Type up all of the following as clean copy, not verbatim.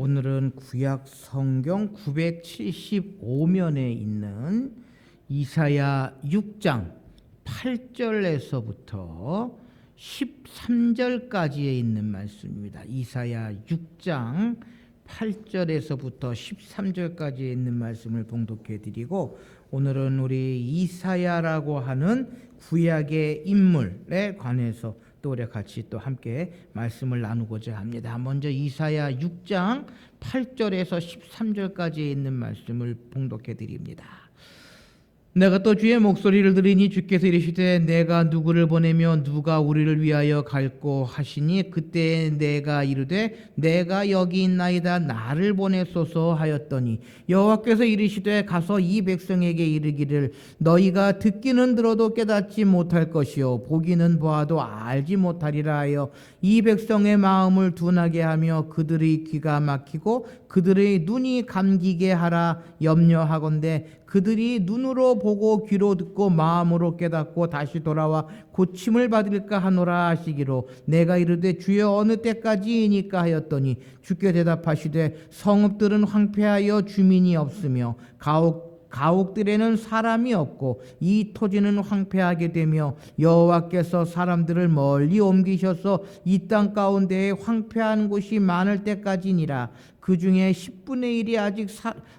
오늘은 구약 성경 975면에 있는 이사야 6장 8절에서부터 13절까지에 있는 말씀입니다. 이사야 6장 8절에서부터 13절까지에 있는 말씀을 봉독해 드리고, 오늘은 우리 이사야라고 하는 구약의 인물에 관해서 또 우리 같이 또 함께 말씀을 나누고자 합니다. 먼저 이사야 6장 8절에서 13절까지에 있는 말씀을 봉독해 드립니다. 내가 또 주의 목소리를 들으니 주께서 이르시되 내가 누구를 보내며 누가 우리를 위하여 갈꼬 하시니 그때 내가 이르되 내가 여기 있나이다 나를 보내소서 하였더니 여호와께서 이르시되 가서 이 백성에게 이르기를 너희가 듣기는 들어도 깨닫지 못할 것이요 보기는 보아도 알지 못하리라 하여 이 백성의 마음을 둔하게 하며 그들의 귀가 막히고 그들의 눈이 감기게 하라 염려하건대 그들이 눈으로 보고 귀로 듣고 마음으로 깨닫고 다시 돌아와 고침을 받을까 하노라 하시기로 내가 이르되 주여 어느 때까지이니까 하였더니 주께 대답하시되 성읍들은 황폐하여 주민이 없으며 가옥들에는 사람이 없고 이 토지는 황폐하게 되며 여호와께서 사람들을 멀리 옮기셔서 이 땅 가운데에 황폐한 곳이 많을 때까지니라. 그 중에 10분의 1이 아직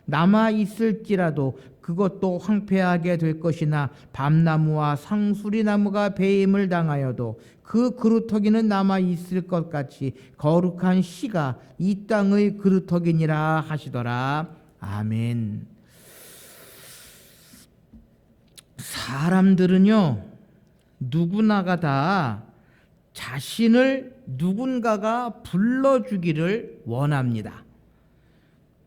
남아 있을지라도 그것도 황폐하게 될 것이나 밤나무와 상수리나무가 배임을 당하여도 그 그루터기는 남아 있을 것 같이 거룩한 씨가 이 땅의 그루터기니라 하시더라. 아멘. 사람들은요, 누구나가 다 자신을 누군가가 불러주기를 원합니다.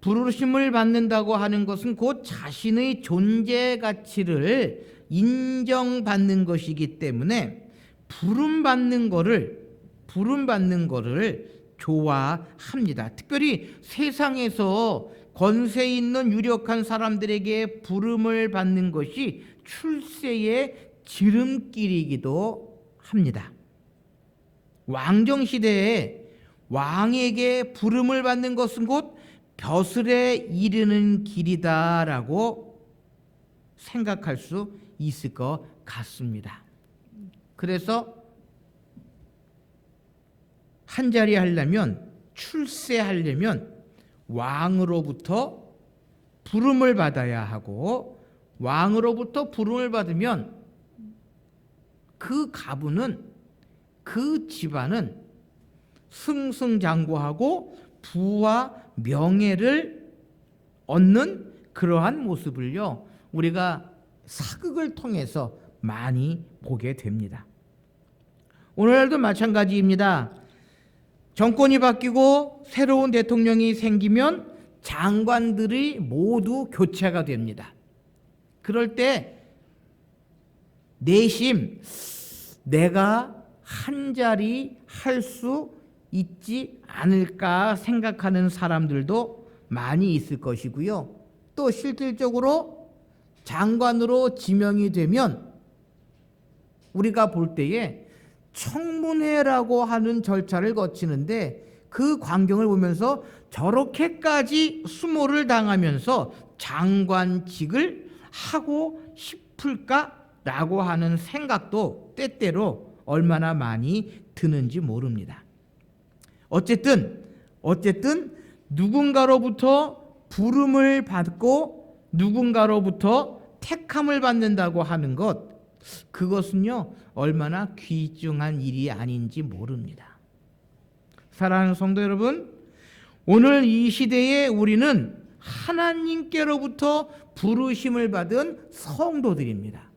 부르심을 받는다고 하는 것은 곧 자신의 존재 가치를 인정받는 것이기 때문에 부름받는 거를 좋아합니다. 특별히 세상에서 권세 있는 유력한 사람들에게 부름을 받는 것이 출세의 지름길이기도 합니다. 왕정시대에 왕에게 부름을 받는 것은 곧 벼슬에 이르는 길이다라고 생각할 수 있을 것 같습니다. 그래서 한 자리 하려면, 출세하려면 왕으로부터 부름을 받아야 하고, 왕으로부터 부름을 받으면 그 가문은, 그 집안은 승승장구하고 부와 명예를 얻는 그러한 모습을요, 우리가 사극을 통해서 많이 보게 됩니다. 오늘날도 마찬가지입니다. 정권이 바뀌고 새로운 대통령이 생기면 장관들이 모두 교체가 됩니다. 그럴 때 내심 내가 한 자리 할 수 있지 않을까 생각하는 사람들도 많이 있을 것이고요. 또 실질적으로 장관으로 지명이 되면 우리가 볼 때에 청문회라고 하는 절차를 거치는데 그 광경을 보면서 저렇게까지 수모를 당하면서 장관직을 하고 싶을까라고 하는 생각도 때때로 얼마나 많이 드는지 모릅니다. 어쨌든 누군가로부터 부름을 받고 누군가로부터 택함을 받는다고 하는 것, 그것은요 얼마나 귀중한 일이 아닌지 모릅니다. 사랑하는 성도 여러분, 오늘 이 시대에 우리는 하나님께로부터 부르심을 받은 성도들입니다.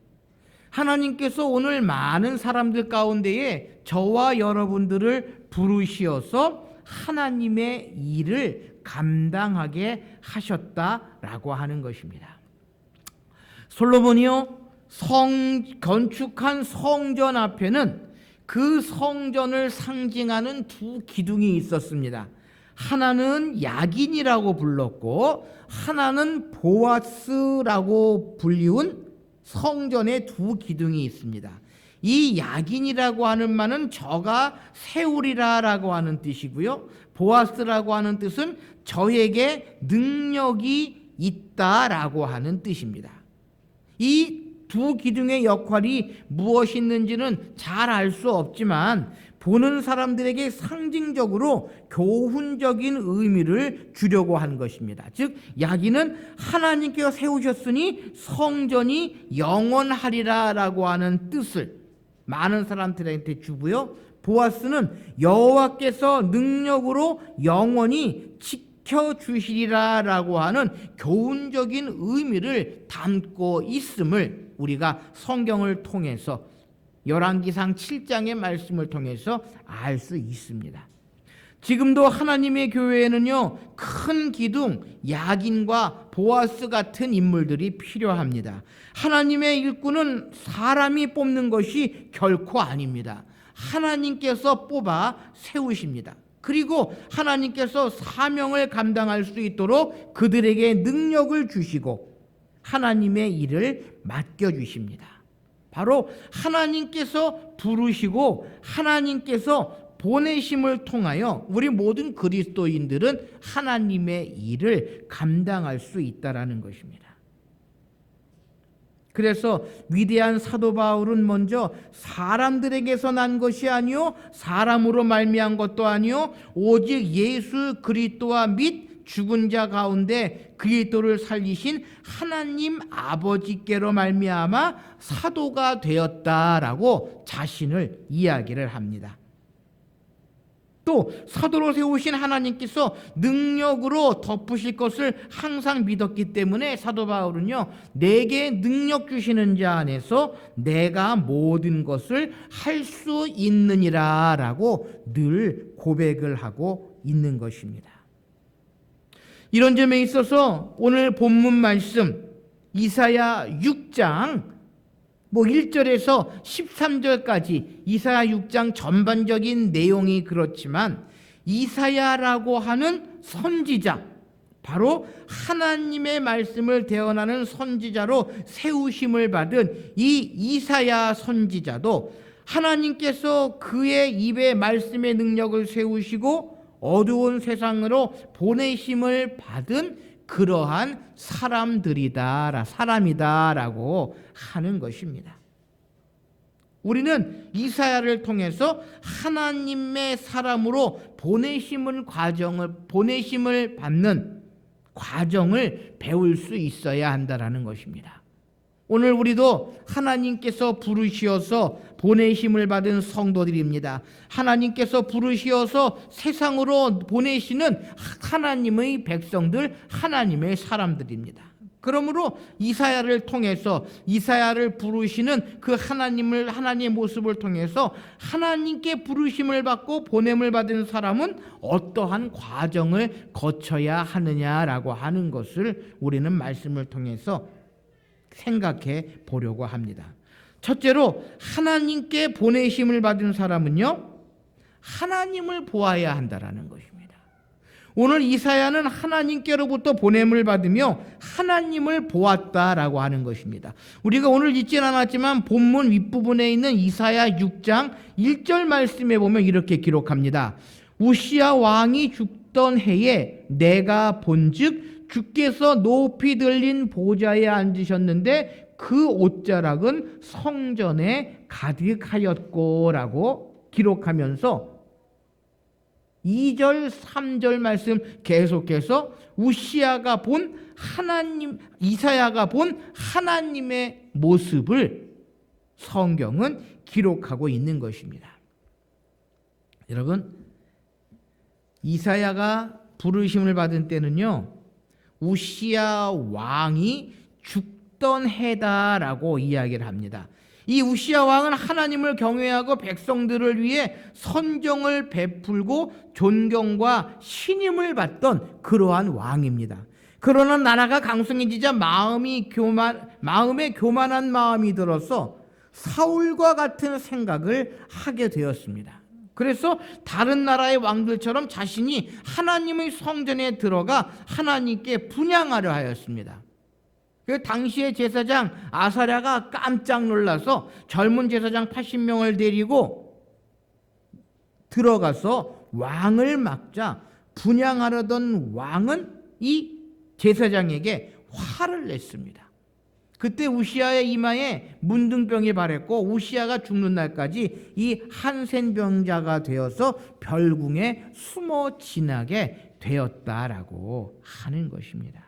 하나님께서 오늘 많은 사람들 가운데에 저와 여러분들을 부르시어서 하나님의 일을 감당하게 하셨다라고 하는 것입니다. 솔로몬이요, 건축한 성전 앞에는 그 성전을 상징하는 두 기둥이 있었습니다. 하나는 야긴이라고 불렀고 하나는 보아스라고 불리운 성전의 두 기둥이 있습니다. 이 야긴이라고 하는 말은 저가 세우리라라고 하는 뜻이고요. 보아스라고 하는 뜻은 저에게 능력이 있다라고 하는 뜻입니다. 이 두 기둥의 역할이 무엇이 있는지는 잘 알 수 없지만 보는 사람들에게 상징적으로 교훈적인 의미를 주려고 한 것입니다. 즉 야긴은 하나님께서 세우셨으니 성전이 영원하리라라고 하는 뜻을 많은 사람들한테 주고요. 보아스는 여호와께서 능력으로 영원히 지켜주시리라라고 하는 교훈적인 의미를 담고 있음을 우리가 성경을 통해서 열왕기상 7장의 말씀을 통해서 알 수 있습니다. 지금도 하나님의 교회에는요, 큰 기둥, 야긴과 보아스 같은 인물들이 필요합니다. 하나님의 일꾼은 사람이 뽑는 것이 결코 아닙니다. 하나님께서 뽑아 세우십니다. 그리고 하나님께서 사명을 감당할 수 있도록 그들에게 능력을 주시고 하나님의 일을 맡겨주십니다. 바로 하나님께서 부르시고 하나님께서 보내심을 통하여 우리 모든 그리스도인들은 하나님의 일을 감당할 수 있다라는 것입니다. 그래서 위대한 사도 바울은 먼저 사람들에게서 난 것이 아니요 사람으로 말미암은 것도 아니요 오직 예수 그리스도와 및 죽은 자 가운데 그리스도를 살리신 하나님 아버지께로 말미암아 사도가 되었다라고 자신을 이야기를 합니다. 또 사도로 세우신 하나님께서 능력으로 덮으실 것을 항상 믿었기 때문에 사도 바울은요, 내게 능력 주시는 자 안에서 내가 모든 것을 할 수 있느니라 라고 늘 고백을 하고 있는 것입니다. 이런 점에 있어서 오늘 본문 말씀 이사야 6장 1절에서 13절까지 이사야 6장 전반적인 내용이 그렇지만 이사야라고 하는 선지자, 바로 하나님의 말씀을 대언하는 선지자로 세우심을 받은 이 이사야 선지자도 하나님께서 그의 입에 말씀의 능력을 세우시고 어두운 세상으로 보내심을 받은 그러한 사람이다라고 하는 것입니다. 우리는 이사야를 통해서 하나님의 사람으로 보내심을 받는 과정을 배울 수 있어야 한다라는 것입니다. 오늘 우리도 하나님께서 부르시어서 보내심을 받은 성도들입니다. 하나님께서 부르시어서 세상으로 보내시는 하나님의 백성들, 하나님의 사람들입니다. 그러므로 이사야를 통해서 이사야를 부르시는 그 하나님의 모습을 통해서 하나님께 부르심을 받고 보냄을 받은 사람은 어떠한 과정을 거쳐야 하느냐라고 하는 것을 우리는 말씀을 통해서 생각해 보려고 합니다. 첫째로 하나님께 보내심을 받은 사람은요, 하나님을 보아야 한다라는 것입니다. 오늘 이사야는 하나님께로부터 보냄을 받으며 하나님을 보았다라고 하는 것입니다. 우리가 오늘 읽진 않았지만 본문 윗부분에 있는 이사야 6장 1절 말씀에 보면 이렇게 기록합니다. 우시야 왕이 죽던 해에 내가 본즉 주께서 높이 들린 보좌에 앉으셨는데 그 옷자락은 성전에 가득하였고라고 기록하면서 2절 3절 말씀 계속해서 이사야가 본 하나님의 모습을 성경은 기록하고 있는 것입니다. 여러분, 이사야가 부르심을 받은 때는요, 우시야 왕이 죽던 해다라고 이야기를 합니다. 이 우시야 왕은 하나님을 경외하고 백성들을 위해 선정을 베풀고 존경과 신임을 받던 그러한 왕입니다. 그러나 나라가 강성해지자 마음에 교만한 마음이 들어서 사울과 같은 생각을 하게 되었습니다. 그래서 다른 나라의 왕들처럼 자신이 하나님의 성전에 들어가 하나님께 분향하려 하였습니다. 그 당시의 제사장 아사랴가 깜짝 놀라서 젊은 제사장 80명을 데리고 들어가서 왕을 막자 분향하려던 왕은 이 제사장에게 화를 냈습니다. 그때 우시아의 이마에 문둥병이 발했고 우시아가 죽는 날까지 이 한센병자가 되어서 별궁에 숨어 지나게 되었다라고 하는 것입니다.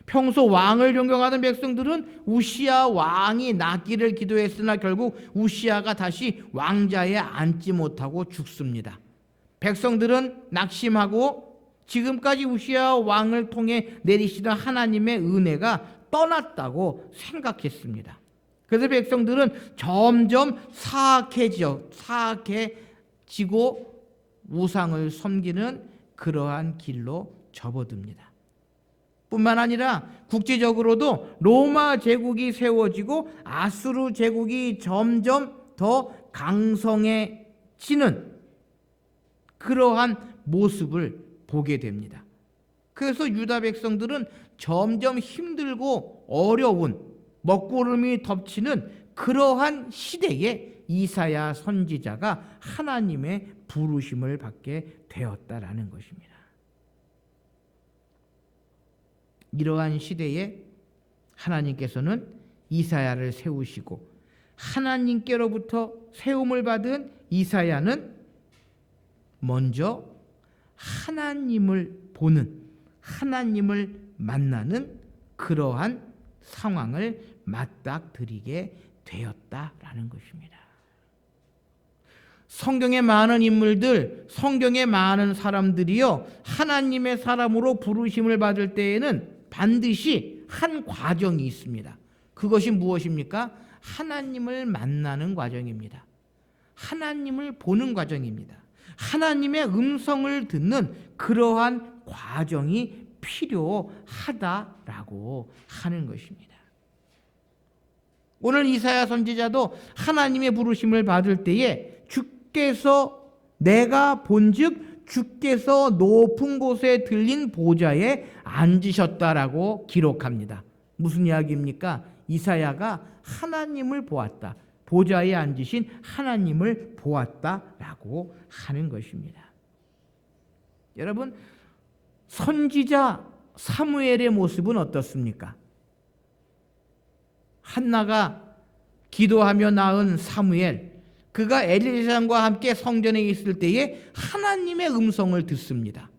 평소 왕을 존경하던 백성들은 우시아 왕이 낫기를 기도했으나 결국 우시아가 다시 왕자에 앉지 못하고 죽습니다. 백성들은 낙심하고 지금까지 우시아 왕을 통해 내리시던 하나님의 은혜가 떠났다고 생각했습니다. 그래서 백성들은 점점 사악해지고 우상을 섬기는 그러한 길로 접어듭니다. 뿐만 아니라 국제적으로도 로마 제국이 세워지고 아수르 제국이 점점 더 강성해지는 그러한 모습을 보게 됩니다. 그래서 유다 백성들은 점점 힘들고 어려운 먹구름이 덮치는 그러한 시대에 이사야 선지자가 하나님의 부르심을 받게 되었다라는 것입니다. 이러한 시대에 하나님께서는 이사야를 세우시고 하나님께로부터 세움을 받은 이사야는 먼저 하나님을 보는, 하나님을 만나는 그러한 상황을 맞닥뜨리게 되었다라는 것입니다. 성경의 많은 인물들, 성경의 많은 사람들이요, 하나님의 사람으로 부르심을 받을 때에는 반드시 한 과정이 있습니다. 그것이 무엇입니까? 하나님을 만나는 과정입니다. 하나님을 보는 과정입니다. 하나님의 음성을 듣는 그러한 과정이 필요하다라고 하는 것입니다. 오늘 이사야 선지자도 하나님의 부르심을 받을 때에 주께서 내가 본즉 주께서 높은 곳에 들린 보좌에 앉으셨다라고 기록합니다. 무슨 이야기입니까? 이사야가 하나님을 보았다. 보좌에 앉으신 하나님을 보았다라고 하는 것입니다. 여러분, 선지자 사무엘의 모습은 어떻습니까? 한나가 기도하며 낳은 사무엘, 그가 엘리사장과 함께 성전에 있을 때에 하나님의 음성을 듣습니다.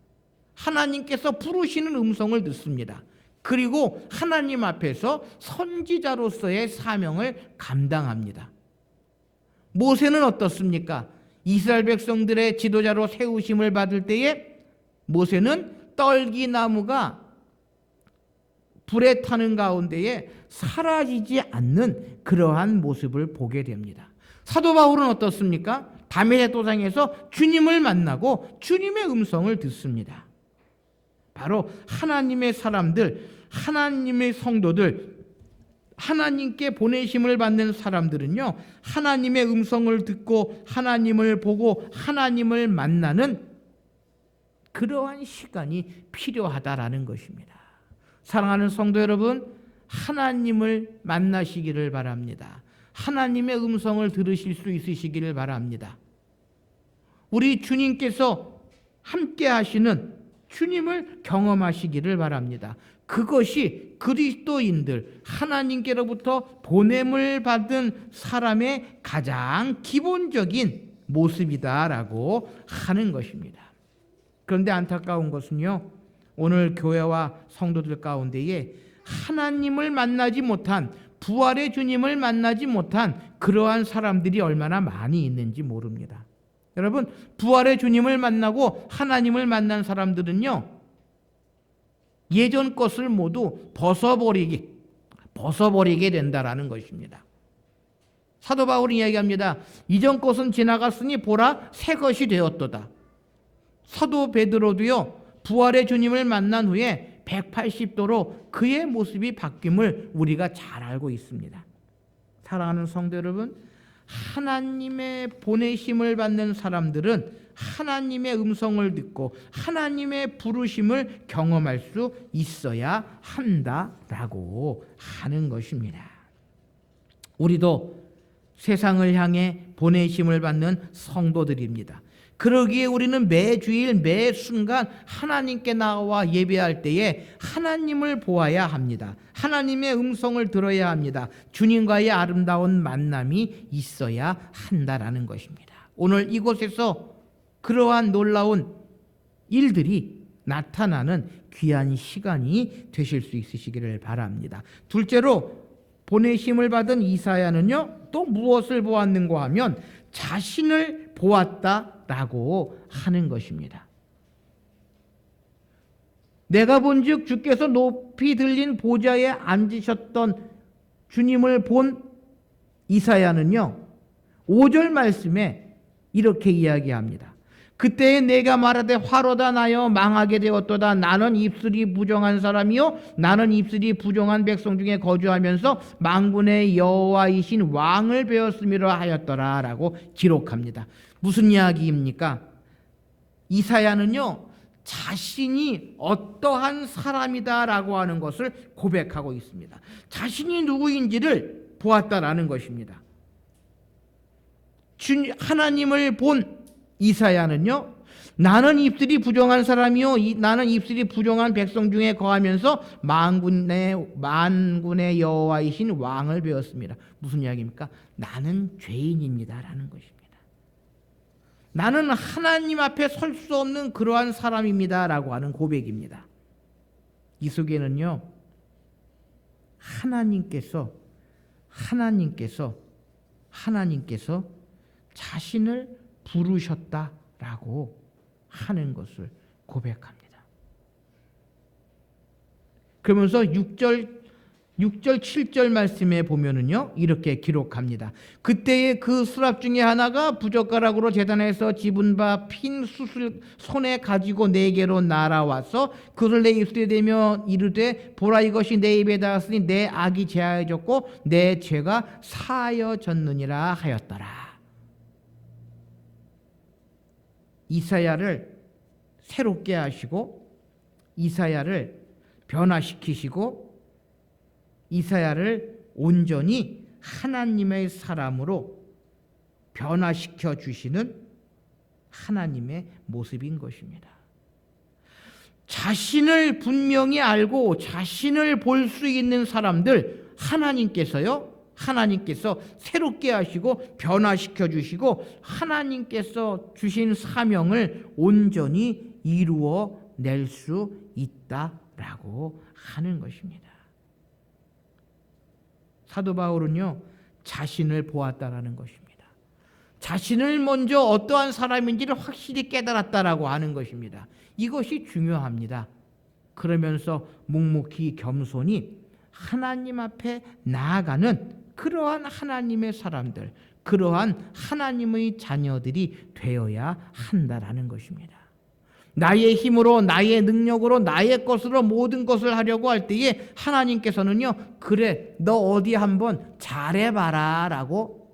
하나님께서 부르시는 음성을 듣습니다. 그리고 하나님 앞에서 선지자로서의 사명을 감당합니다. 모세는 어떻습니까? 이스라엘 백성들의 지도자로 세우심을 받을 때에 모세는 떨기나무가 불에 타는 가운데에 사라지지 않는 그러한 모습을 보게 됩니다. 사도 바울은 어떻습니까? 다메섹 도상에서 주님을 만나고 주님의 음성을 듣습니다. 바로 하나님의 사람들, 하나님의 성도들, 하나님께 보내심을 받는 사람들은요, 하나님의 음성을 듣고 하나님을 보고 하나님을 만나는 그러한 시간이 필요하다라는 것입니다. 사랑하는 성도 여러분, 하나님을 만나시기를 바랍니다. 하나님의 음성을 들으실 수 있으시기를 바랍니다. 우리 주님께서 함께 하시는 주님을 경험하시기를 바랍니다. 그것이 그리스도인들, 하나님께로부터 보냄을 받은 사람의 가장 기본적인 모습이다라고 하는 것입니다. 그런데 안타까운 것은요, 오늘 교회와 성도들 가운데에 하나님을 만나지 못한, 부활의 주님을 만나지 못한 그러한 사람들이 얼마나 많이 있는지 모릅니다. 여러분, 부활의 주님을 만나고 하나님을 만난 사람들은요, 예전 것을 모두 벗어버리게 된다라는 것입니다. 사도 바울이 이야기합니다. 이전 것은 지나갔으니 보라, 새 것이 되었도다. 사도 베드로도요, 부활의 주님을 만난 후에 180도로 그의 모습이 바뀜을 우리가 잘 알고 있습니다. 사랑하는 성도 여러분, 하나님의 보내심을 받는 사람들은 하나님의 음성을 듣고 하나님의 부르심을 경험할 수 있어야 한다라고 하는 것입니다. 우리도 세상을 향해 보내심을 받는 성도들입니다. 그러기에 우리는 매주일 매 순간 하나님께 나와 예배할 때에 하나님을 보아야 합니다. 하나님의 음성을 들어야 합니다. 주님과의 아름다운 만남이 있어야 한다라는 것입니다. 오늘 이곳에서 그러한 놀라운 일들이 나타나는 귀한 시간이 되실 수 있으시기를 바랍니다. 둘째로 보내심을 받은 이사야는요, 또 무엇을 보았는가 하면 자신을 보았다라고 하는 것입니다. 내가 본즉 주께서 높이 들린 보좌에 앉으셨던 주님을 본 이사야는요, 5절 말씀에 이렇게 이야기합니다. 그때에 내가 말하되 화로다 나여 망하게 되었도다. 나는 입술이 부정한 사람이요 나는 입술이 부정한 백성 중에 거주하면서 만군의 여호와이신 왕을 배웠음이라 하였더라 라고 기록합니다. 무슨 이야기입니까? 이사야는요, 자신이 어떠한 사람이다라고 하는 것을 고백하고 있습니다. 자신이 누구인지를 보았다라는 것입니다. 하나님을 본 이사야는요, 나는 입술이 부정한 사람이요 나는 입술이 부정한 백성 중에 거하면서 만군의 여호와이신 왕을 배웠습니다. 무슨 이야기입니까? 나는 죄인입니다 라는 것입니다. 나는 하나님 앞에 설 수 없는 그러한 사람입니다 라고 하는 고백입니다. 이 속에는요, 하나님께서 자신을 부르셨다라고 하는 것을 고백합니다. 그러면서 6절 7절 말씀에 보면은요, 이렇게 기록합니다. 그때에 그 수랍 중에 하나가 부젓가락으로 제단에서 집은 바 핀 숯을 손에 가지고 내게로 날아와서 그를 내 입술에 대며 이르되 보라 이것이 내 입에 닿았으니 내 악이 제하여졌고 내 죄가 사하여졌느니라 하였더라. 이사야를 새롭게 하시고 이사야를 변화시키시고 이사야를 온전히 하나님의 사람으로 변화시켜 주시는 하나님의 모습인 것입니다. 자신을 분명히 알고 자신을 볼 수 있는 사람들 하나님께서 새롭게 하시고 변화시켜 주시고 하나님께서 주신 사명을 온전히 이루어 낼 수 있다라고 하는 것입니다. 사도 바울은요, 자신을 보았다라는 것입니다. 자신을 먼저 어떠한 사람인지를 확실히 깨달았다라고 하는 것입니다. 이것이 중요합니다. 그러면서 묵묵히 겸손히 하나님 앞에 나아가는 그러한 하나님의 사람들, 그러한 하나님의 자녀들이 되어야 한다라는 것입니다. 나의 힘으로 나의 능력으로 나의 것으로 모든 것을 하려고 할 때에 하나님께서는요, 그래 너 어디 한번 잘해봐라 라고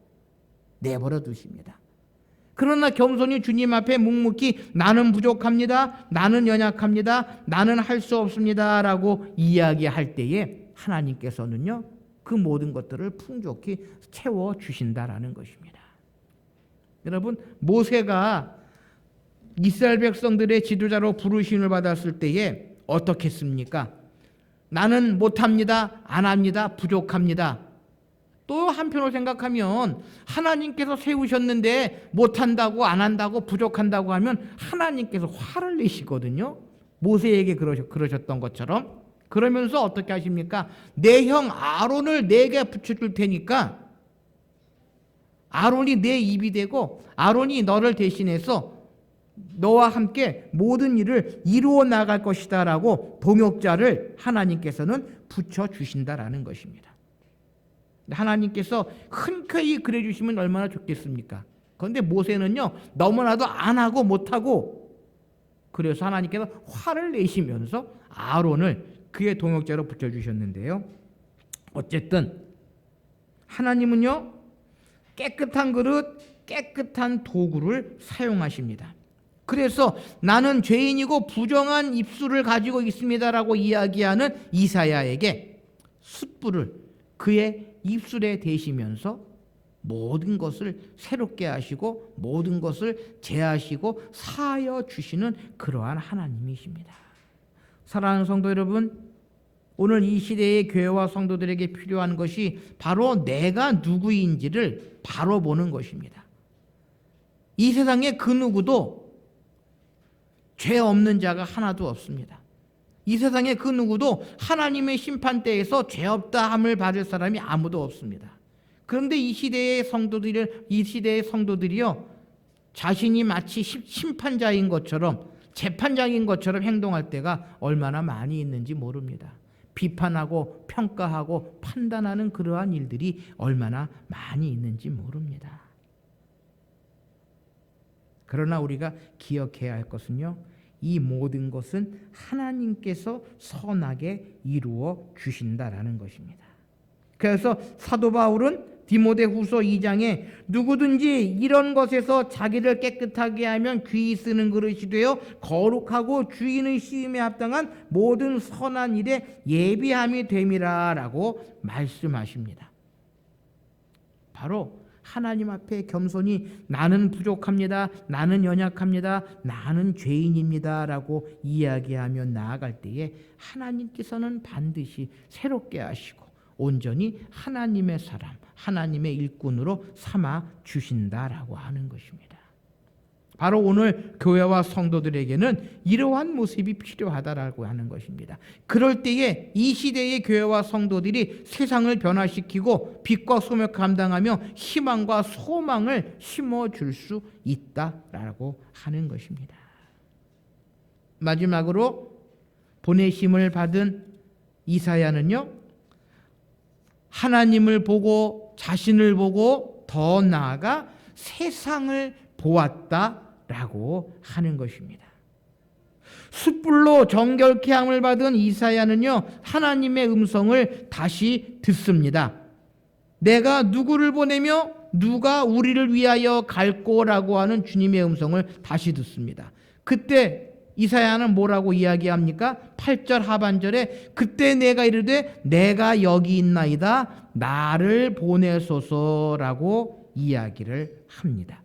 내버려 두십니다. 그러나 겸손히 주님 앞에 묵묵히 나는 부족합니다, 나는 연약합니다, 나는 할 수 없습니다 라고 이야기할 때에 하나님께서는요, 그 모든 것들을 풍족히 채워주신다라는 것입니다. 여러분, 모세가 이스라엘 백성들의 지도자로 부르심을 받았을 때에 어떻게 했습니까? 나는 못합니다, 안 합니다, 부족합니다. 또 한편으로 생각하면 하나님께서 세우셨는데 못한다고 안 한다고 부족한다고 하면 하나님께서 화를 내시거든요. 모세에게 그러셨던 것처럼. 그러면서 어떻게 하십니까? 내 형 아론을 내게 붙여줄 테니까 아론이 내 입이 되고 아론이 너를 대신해서 너와 함께 모든 일을 이루어 나갈 것이다 라고 동역자를 하나님께서는 붙여주신다라는 것입니다. 하나님께서 흔쾌히 그래 주시면 얼마나 좋겠습니까? 그런데 모세는요, 너무나도 안 하고 못하고, 그래서 하나님께서 화를 내시면서 아론을 그의 동역자로 붙여주셨는데요. 어쨌든 하나님은요, 깨끗한 그릇, 깨끗한 도구를 사용하십니다. 그래서 나는 죄인이고 부정한 입술을 가지고 있습니다라고 이야기하는 이사야에게 숯불을 그의 입술에 대시면서 모든 것을 새롭게 하시고 모든 것을 제하시고 사하여 주시는 그러한 하나님이십니다. 사랑하는 성도 여러분, 오늘 이 시대의 교회와 성도들에게 필요한 것이 바로 내가 누구인지를 바로 보는 것입니다. 이 세상에 그 누구도 죄 없는 자가 하나도 없습니다. 이 세상에 그 누구도 하나님의 심판대에서 죄 없다 함을 받을 사람이 아무도 없습니다. 그런데 이 시대의 성도들이요, 자신이 마치 심판자인 것처럼 재판장인 것처럼 행동할 때가 얼마나 많이 있는지 모릅니다. 비판하고 평가하고 판단하는 그러한 일들이 얼마나 많이 있는지 모릅니다. 그러나 우리가 기억해야 할 것은요, 이 모든 것은 하나님께서 선하게 이루어 주신다라는 것입니다. 그래서 사도 바울은 디모데후서 2장에 누구든지 이런 것에서 자기를 깨끗하게 하면 귀히 쓰는 그릇이 되어 거룩하고 주인의 시임에 합당한 모든 선한 일에 예비함이 됨이라라고 말씀하십니다. 바로 하나님 앞에 겸손히 나는 부족합니다, 나는 연약합니다, 나는 죄인입니다 라고 이야기하며 나아갈 때에 하나님께서는 반드시 새롭게 하시고 온전히 하나님의 사람, 하나님의 일꾼으로 삼아 주신다라고 하는 것입니다. 바로 오늘 교회와 성도들에게는 이러한 모습이 필요하다라고 하는 것입니다. 그럴 때에 이 시대의 교회와 성도들이 세상을 변화시키고 빛과 소명을 감당하며 희망과 소망을 심어줄 수 있다라고 하는 것입니다. 마지막으로 보내심을 받은 이사야는요, 하나님을 보고 자신을 보고 더 나아가 세상을 보았다라고 하는 것입니다. 숯불로 정결케 함을 받은 이사야는요, 하나님의 음성을 다시 듣습니다. 내가 누구를 보내며 누가 우리를 위하여 갈꼬라고 하는 주님의 음성을 다시 듣습니다. 그때 이사야는 뭐라고 이야기합니까? 8절 하반절에 그때 내가 이르되 내가 여기 있나이다 나를 보내소서라고 이야기를 합니다.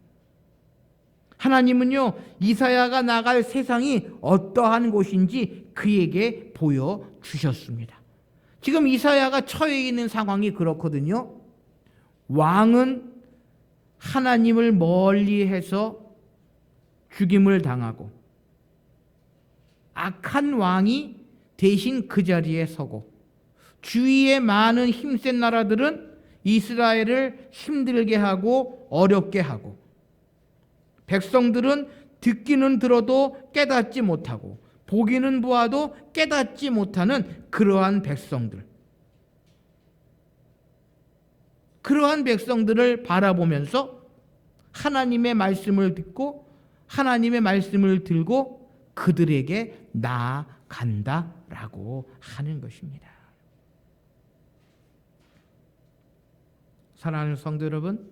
하나님은요, 이사야가 나갈 세상이 어떠한 곳인지 그에게 보여주셨습니다. 지금 이사야가 처해 있는 상황이 그렇거든요. 왕은 하나님을 멀리해서 죽임을 당하고 악한 왕이 대신 그 자리에 서고 주위의 많은 힘센 나라들은 이스라엘을 힘들게 하고 어렵게 하고 백성들은 듣기는 들어도 깨닫지 못하고 보기는 보아도 깨닫지 못하는 그러한 백성들을 바라보면서 하나님의 말씀을 듣고 하나님의 말씀을 들고 그들에게 나아간다라고 하는 것입니다. 사랑하는 성도 여러분,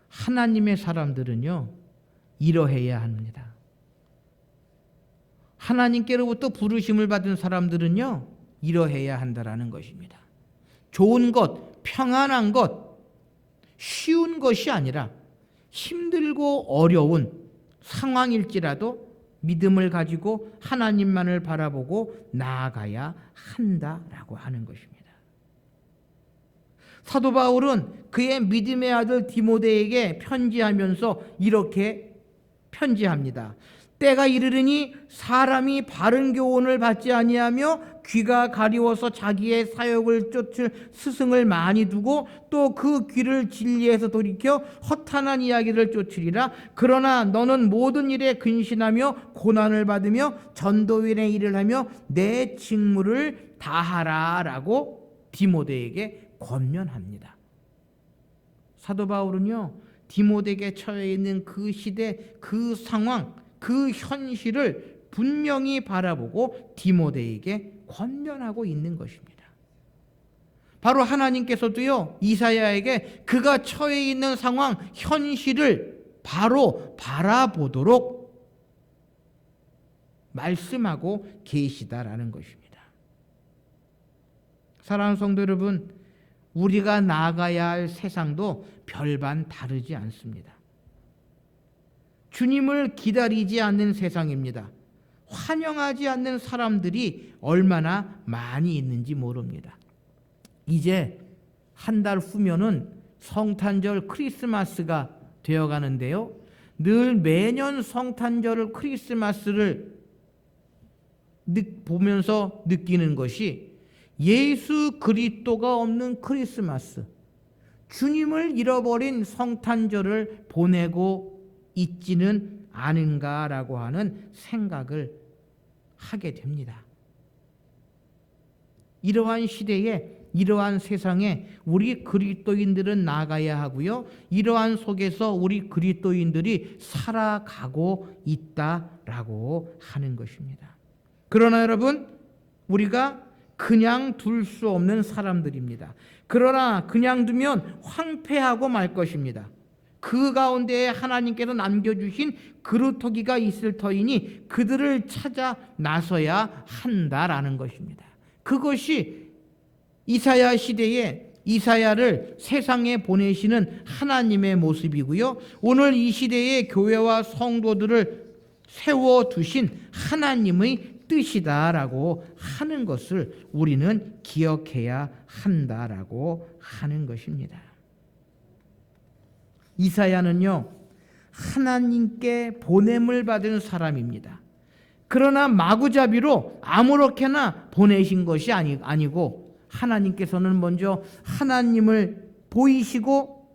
하나님의 사람들은요, 이러해야 합니다. 하나님께로부터 부르심을 받은 사람들은요, 이러해야 한다라는 것입니다. 좋은 것, 평안한 것, 쉬운 것이 아니라 힘들고 어려운 상황일지라도 믿음을 가지고 하나님만을 바라보고 나아가야 한다라고 하는 것입니다. 사도 바울은 그의 믿음의 아들 디모데에게 편지하면서 이렇게 편지합니다. 때가 이르르니 사람이 바른 교훈을 받지 아니하며 귀가 가리워서 자기의 사역을 쫓을 스승을 많이 두고 또 그 귀를 진리에서 돌이켜 허탄한 이야기를 쫓으리라. 그러나 너는 모든 일에 근신하며 고난을 받으며 전도인의 일을 하며 내 직무를 다하라 라고 디모데에게 권면합니다. 사도 바울은요, 디모데에게 처해 있는 그 시대, 그 상황, 그 현실을 분명히 바라보고 디모데에게 권면하고 있는 것입니다. 바로 하나님께서도요, 이사야에게 그가 처해 있는 상황, 현실을 바로 바라보도록 말씀하고 계시다라는 것입니다. 사랑하는 성도 여러분, 우리가 나아가야 할 세상도 별반 다르지 않습니다. 주님을 기다리지 않는 세상입니다. 환영하지 않는 사람들이 얼마나 많이 있는지 모릅니다. 이제 한 달 후면은 성탄절 크리스마스가 되어가는데요. 늘 매년 성탄절을 크리스마스를 보면서 느끼는 것이 예수 그리스도가 없는 크리스마스, 주님을 잃어버린 성탄절을 보내고 있지는 않은가라고 하는 생각을 하게 됩니다. 이러한 시대에, 이러한 세상에 우리 그리스도인들은 나가야 하고요, 이러한 속에서 우리 그리스도인들이 살아가고 있다라고 하는 것입니다. 그러나 여러분, 우리가 그냥 둘 수 없는 사람들입니다. 그러나 그냥 두면 황폐하고 말 것입니다. 그 가운데에 하나님께서 남겨주신 그루터기가 있을 터이니 그들을 찾아 나서야 한다라는 것입니다. 그것이 이사야 시대에 이사야를 세상에 보내시는 하나님의 모습이고요, 오늘 이 시대의 교회와 성도들을 세워두신 하나님의 뜻이다라고 하는 것을 우리는 기억해야 한다라고 하는 것입니다. 이사야는요, 하나님께 보냄을 받은 사람입니다. 그러나 마구잡이로 아무렇게나 보내신 것이 아니고 하나님께서는 먼저 하나님을 보이시고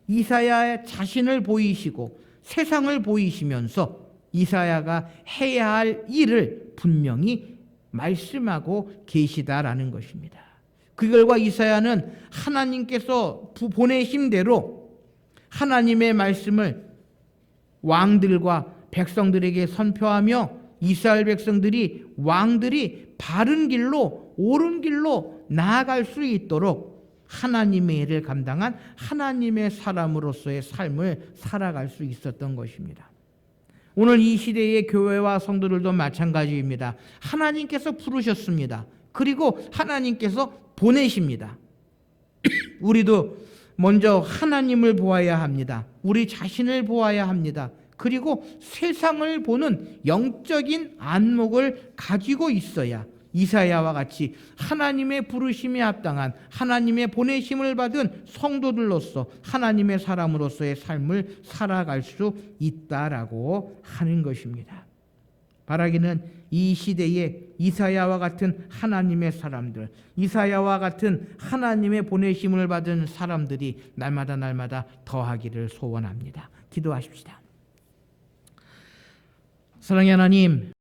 이사야의 자신을 보이시고 세상을 보이시면서 이사야가 해야 할 일을 분명히 말씀하고 계시다라는 것입니다. 그 결과 이사야는 하나님께서 보내신 대로 하나님의 말씀을 왕들과 백성들에게 선포하며 이스라엘 백성들이, 왕들이 바른 길로, 옳은 길로 나아갈 수 있도록 하나님의 일을 감당한 하나님의 사람으로서의 삶을 살아갈 수 있었던 것입니다. 오늘 이 시대의 교회와 성도들도 마찬가지입니다. 하나님께서 부르셨습니다. 그리고 하나님께서 보내십니다. 우리도 먼저 하나님을 보아야 합니다. 우리 자신을 보아야 합니다. 그리고 세상을 보는 영적인 안목을 가지고 있어야 이사야와 같이 하나님의 부르심에 합당한, 하나님의 보내심을 받은 성도들로서 하나님의 사람으로서의 삶을 살아갈 수 있다라고 하는 것입니다. 바라기는 이 시대에 이사야와 같은 하나님의 사람들, 이사야와 같은 하나님의 보내심을 받은 사람들이 날마다 더하기를 소원합니다. 기도하십시다. 사랑의 하나님,